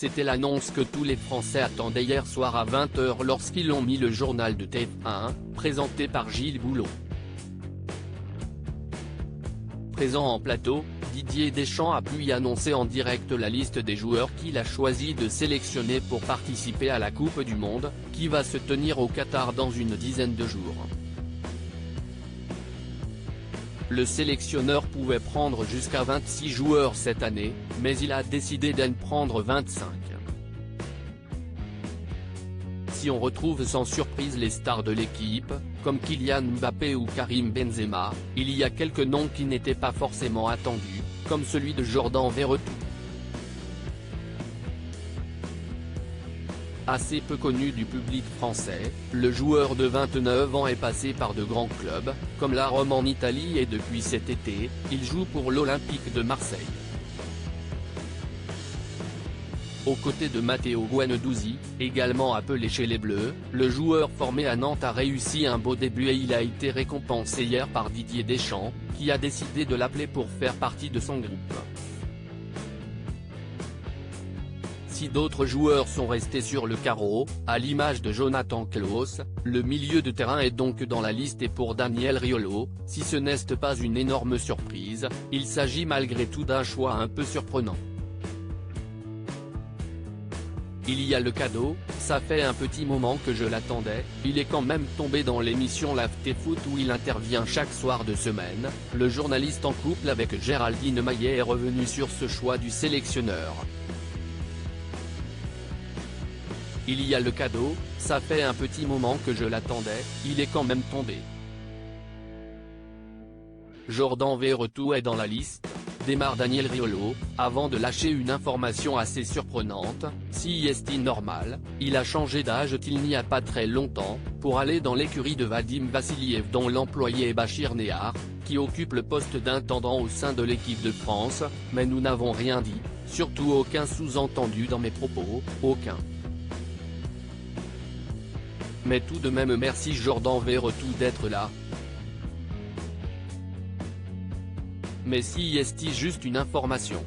C'était l'annonce que tous les Français attendaient hier soir à 20 h lorsqu'ils ont mis le journal de TF1, présenté par Gilles Boulot. Présent en plateau, Didier Deschamps a pu y annoncer en direct la liste des joueurs qu'il a choisi de sélectionner pour participer à la Coupe du Monde, qui va se tenir au Qatar dans une dizaine de jours. Le sélectionneur pouvait prendre jusqu'à 26 joueurs cette année, mais il a décidé d'en prendre 25. Si on retrouve sans surprise les stars de l'équipe, comme Kylian Mbappé ou Karim Benzema, il y a quelques noms qui n'étaient pas forcément attendus, comme celui de Jordan Verretou. Assez peu connu du public français, le joueur de 29 ans est passé par de grands clubs, comme la Rome en Italie et depuis cet été, il joue pour l'Olympique de Marseille. Aux côtés de Matteo Guendouzi, également appelé chez les Bleus, le joueur formé à Nantes a réussi un beau début et il a été récompensé hier par Didier Deschamps, qui a décidé de l'appeler pour faire partie de son groupe. Si d'autres joueurs sont restés sur le carreau, à l'image de Jonathan Klaus, le milieu de terrain est donc dans la liste et pour Daniel Riolo, si ce n'est pas une énorme surprise, il s'agit malgré tout d'un choix un peu surprenant. Il y a le cadeau, ça fait un petit moment que je l'attendais, il est quand même tombé dans l'émission l'Afterfoot où il intervient chaque soir de semaine, le journaliste en couple avec Géraldine Maillet est revenu sur ce choix du sélectionneur. Il y a le cadeau, ça fait un petit moment que je l'attendais, il est quand même tombé. Jordan Verretou est dans la liste, démarre Daniel Riolo, avant de lâcher une information assez surprenante, si est normal, il a changé d'âge il n'y a pas très longtemps, pour aller dans l'écurie de Vadim Vassiliev dont l'employé est Bachir Nehar, qui occupe le poste d'intendant au sein de l'équipe de France, mais nous n'avons rien dit, surtout aucun sous-entendu dans mes propos, aucun. Mais tout de même merci Jordan Verretou d'être là. Mais si est juste une information.